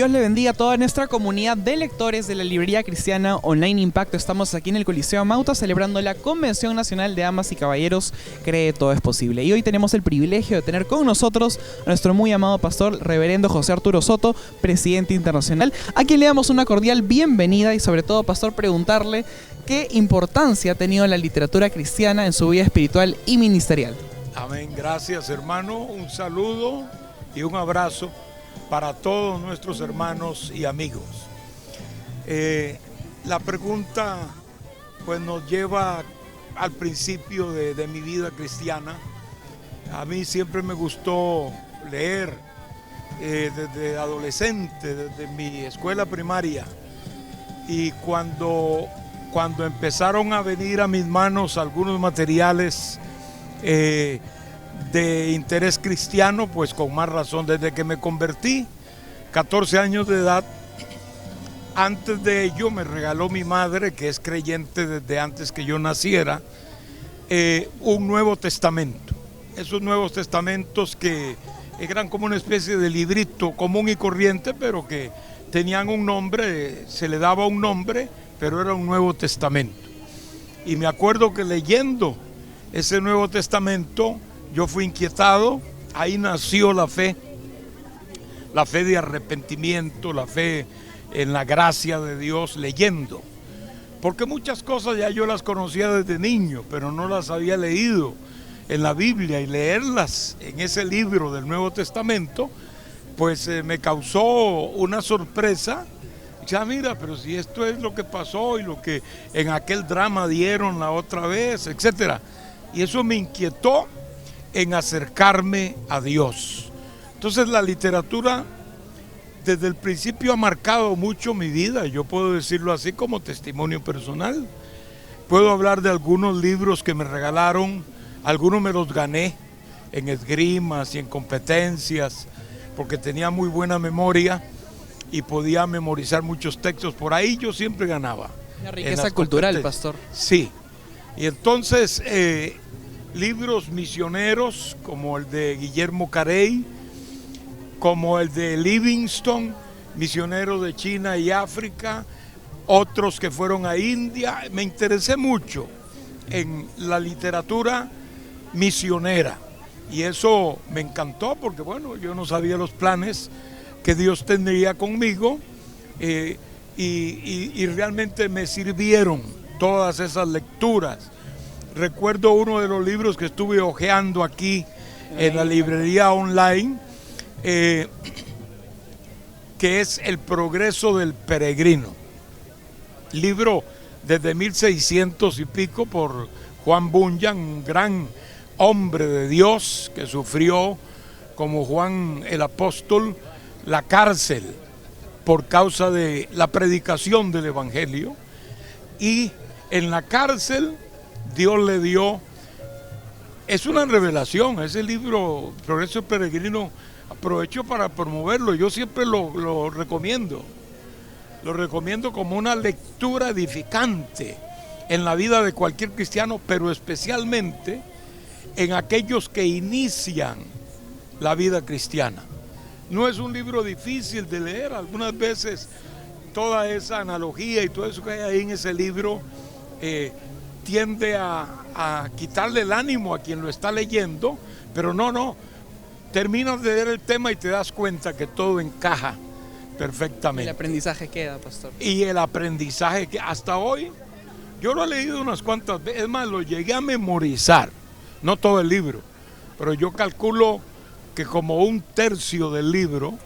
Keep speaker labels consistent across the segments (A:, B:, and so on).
A: Dios le bendiga a toda nuestra comunidad de lectores de la librería cristiana Online Impacto. Estamos aquí en el Coliseo Mauta celebrando la Convención Nacional de Damas y Caballeros Cree Todo es Posible. Y hoy tenemos el privilegio de tener con nosotros a nuestro muy amado pastor, reverendo José Arturo Soto, presidente internacional, a quien le damos una cordial bienvenida y sobre todo, pastor, preguntarle qué importancia ha tenido la literatura cristiana en su vida espiritual y ministerial.
B: Amén, gracias hermano, un saludo y un abrazo para todos nuestros hermanos y amigos. La pregunta pues nos lleva al principio de mi vida cristiana. A mí siempre me gustó leer desde adolescente, desde mi escuela primaria, y cuando empezaron a venir a mis manos algunos materiales de interés cristiano, pues con más razón desde que me convertí, 14 años de edad. Antes de ello me regaló mi madre, que es creyente desde antes que yo naciera, un Nuevo Testamento. Esos Nuevos Testamentos que eran como una especie de librito común y corriente, pero que tenían un nombre, se le daba un nombre, pero era un Nuevo Testamento. Y me acuerdo que leyendo ese Nuevo Testamento yo fui inquietado. Ahí nació la fe de arrepentimiento, la fe en la gracia de Dios, leyendo. Porque muchas cosas ya yo las conocía desde niño, pero no las había leído en la Biblia, y leerlas en ese libro del Nuevo Testamento, pues me causó una sorpresa. Ya mira, pero si esto es lo que pasó y lo que en aquel drama dieron la otra vez, etcétera. Y eso me inquietó en acercarme a Dios. Entonces la literatura desde el principio ha marcado mucho mi vida. Yo puedo decirlo así como testimonio personal. Puedo hablar de algunos libros que me regalaron, algunos me los gané en esgrimas y en competencias, porque tenía muy buena memoria y podía memorizar muchos textos. Por ahí yo siempre ganaba.
A: Una riqueza cultural, pastor.
B: Sí. Y entonces libros misioneros como el de Guillermo Carey, como el de Livingstone, misionero de China y África, otros que fueron a India. Me interesé mucho en la literatura misionera y eso me encantó, porque bueno, yo no sabía los planes que Dios tendría conmigo, y realmente me sirvieron todas esas lecturas. Recuerdo uno de los libros que estuve hojeando aquí en la librería online, que es El Progreso del Peregrino, libro desde 1600 y pico por Juan Bunyan, un gran hombre de Dios que sufrió, como Juan el Apóstol, la cárcel por causa de la predicación del Evangelio, y en la cárcel Dios le dio, es una revelación, ese libro Progreso del Peregrino. Aprovecho para promoverlo, yo siempre lo recomiendo como una lectura edificante en la vida de cualquier cristiano, pero especialmente en aquellos que inician la vida cristiana. No es un libro difícil de leer. Algunas veces toda esa analogía y todo eso que hay ahí en ese libro tiende a quitarle el ánimo a quien lo está leyendo, pero no, terminas de leer el tema y te das cuenta que todo encaja perfectamente.
A: El aprendizaje queda, pastor.
B: Y el aprendizaje que hasta hoy, yo lo he leído unas cuantas veces, es más, lo llegué a memorizar, no todo el libro, pero yo calculo que como un tercio del libro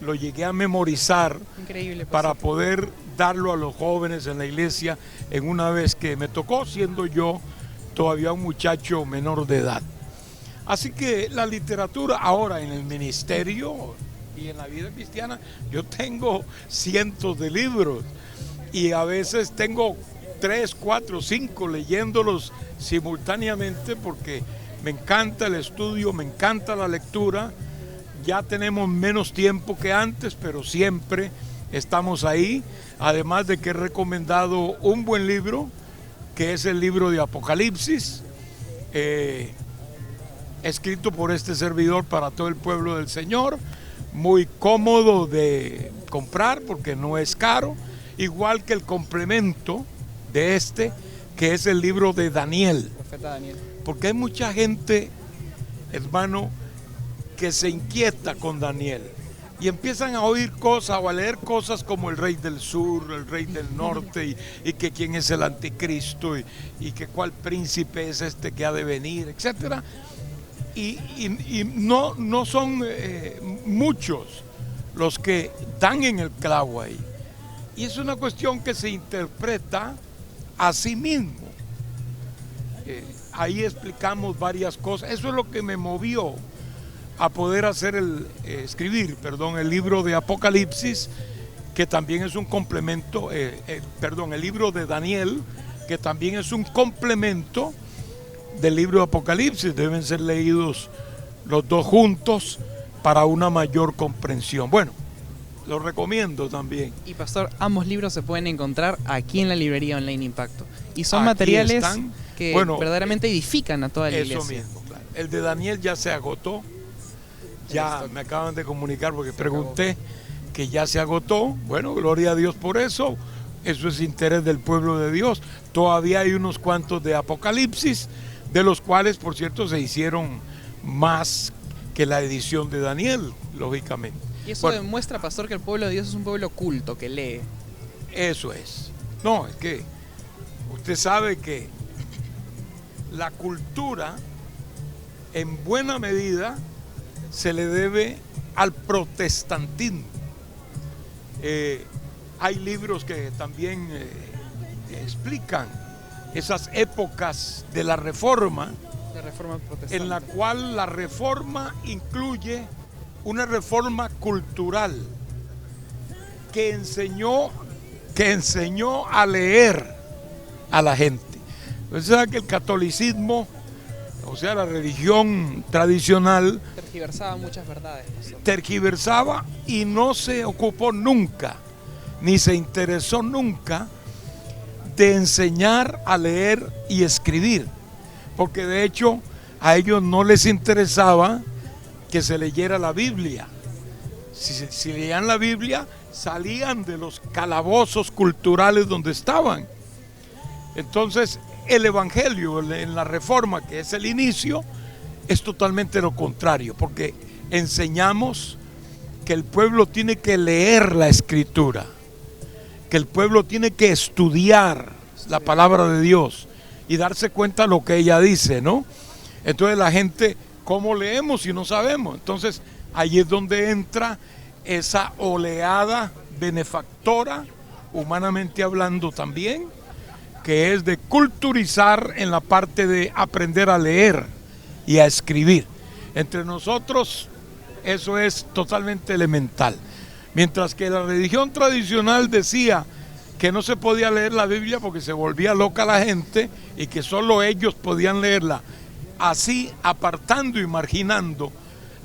B: lo llegué a memorizar.
A: Increíble,
B: para poder darlo a los jóvenes en la iglesia en una vez que me tocó, siendo yo todavía un muchacho menor de edad. Así que la literatura ahora en el ministerio y en la vida cristiana, yo tengo cientos de libros y a veces tengo 3, 4, 5 leyéndolos simultáneamente, porque me encanta el estudio, me encanta la lectura. Ya tenemos menos tiempo que antes, pero siempre estamos ahí. Además de que he recomendado un buen libro, que es el libro de Apocalipsis, escrito por este servidor para todo el pueblo del Señor, muy cómodo de comprar porque no es caro, igual que el complemento de este, que es el libro de Daniel.
A: Profeta Daniel.
B: Porque hay mucha gente, hermano, que se inquieta con Daniel y empiezan a oír cosas o a leer cosas como el rey del sur, el rey del norte, y que quién es el anticristo, y que cuál príncipe es este que ha de venir, etcétera. Y no son muchos los que dan en el clavo ahí. Y es una cuestión que se interpreta a sí mismo. Ahí explicamos varias cosas. Eso es lo que me movió a poder escribir el libro de Apocalipsis, que también es un complemento, el libro de Daniel, que también es un complemento del libro de Apocalipsis. Deben ser leídos los dos juntos para una mayor comprensión. Bueno, lo recomiendo también.
A: Y pastor, ambos libros se pueden encontrar aquí en la librería Online Impacto. Y son
B: Aquí
A: materiales
B: están,
A: que verdaderamente edifican a toda la iglesia.
B: Eso mismo, claro. El de Daniel ya se agotó. Ya me acaban de comunicar porque pregunté que ya se agotó. Bueno, gloria a Dios por eso. Eso es interés del pueblo de Dios. Todavía hay unos cuantos de Apocalipsis, de los cuales, por cierto, se hicieron más que la edición de Daniel, lógicamente.
A: Y eso demuestra, pastor, que el pueblo de Dios es un pueblo culto, que lee.
B: Eso es. No, es que usted sabe que la cultura, en buena medida, se le debe al protestantismo. Hay libros que también explican esas épocas de la Reforma, en la cual la Reforma incluye una reforma cultural que enseñó a leer a la gente. O sea que el catolicismo, o sea, la religión tradicional,
A: tergiversaba muchas verdades.
B: Tergiversaba y no se ocupó nunca, ni se interesó nunca de enseñar a leer y escribir, porque de hecho a ellos no les interesaba que se leyera la Biblia. Si leían la Biblia, salían de los calabozos culturales donde estaban. Entonces, el Evangelio en la Reforma, que es el inicio, es totalmente lo contrario, porque enseñamos que el pueblo tiene que leer la Escritura, que el pueblo tiene que estudiar la palabra de Dios y darse cuenta de lo que ella dice, ¿no? Entonces la gente, ¿cómo leemos si no sabemos? Entonces ahí es donde entra esa oleada benefactora, humanamente hablando también, que es de culturizar en la parte de aprender a leer y a escribir. Entre nosotros eso es totalmente elemental. Mientras que la religión tradicional decía que no se podía leer la Biblia porque se volvía loca la gente y que solo ellos podían leerla, así apartando y marginando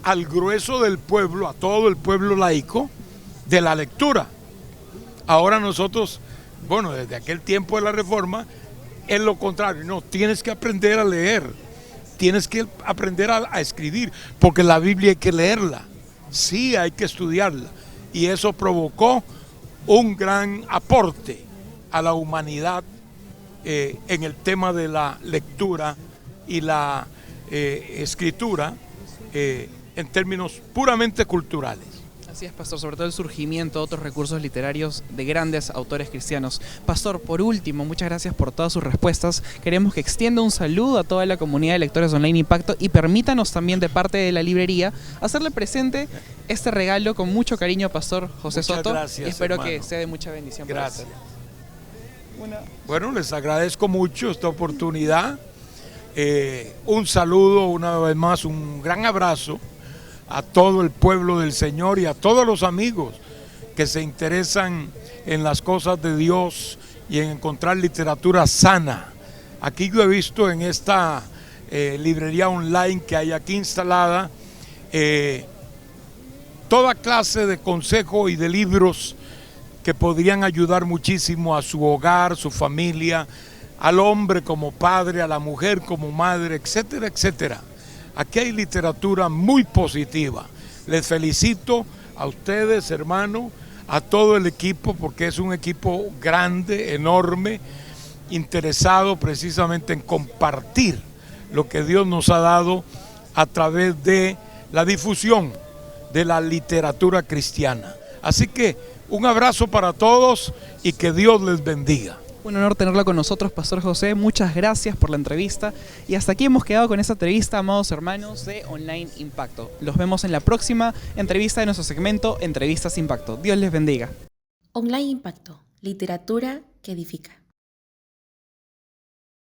B: al grueso del pueblo, a todo el pueblo laico, de la lectura. Ahora nosotros, bueno, desde aquel tiempo de la Reforma, es lo contrario. No, tienes que aprender a leer, tienes que aprender a escribir, porque la Biblia hay que leerla, sí hay que estudiarla. Y eso provocó un gran aporte a la humanidad en el tema de la lectura y la escritura en términos puramente culturales.
A: Así es, pastor, sobre todo el surgimiento de otros recursos literarios de grandes autores cristianos. Pastor, por último, muchas gracias por todas sus respuestas. Queremos que extienda un saludo a toda la comunidad de lectores Online Impacto y permítanos también, de parte de la librería, hacerle presente este regalo con mucho cariño, Pastor José Soto.
B: Gracias,
A: y espero
B: hermano,
A: que sea de mucha bendición.
B: Gracias. Bueno, les agradezco mucho esta oportunidad. Un saludo, una vez más, un gran abrazo a todo el pueblo del Señor y a todos los amigos que se interesan en las cosas de Dios y en encontrar literatura sana. Aquí yo he visto en esta librería online que hay aquí instalada toda clase de consejo y de libros que podrían ayudar muchísimo a su hogar, su familia, al hombre como padre, a la mujer como madre, etcétera, etcétera. Aquí hay literatura muy positiva. Les felicito a ustedes, hermano, a todo el equipo, porque es un equipo grande, enorme, interesado precisamente en compartir lo que Dios nos ha dado a través de la difusión de la literatura cristiana. Así que un abrazo para todos y que Dios les bendiga.
A: Un honor tenerlo con nosotros, Pastor José. Muchas gracias por la entrevista. Y hasta aquí hemos quedado con esta entrevista, amados hermanos de Online Impacto. Los vemos en la próxima entrevista de nuestro segmento Entrevistas Impacto. Dios les bendiga.
C: Online Impacto, literatura que edifica.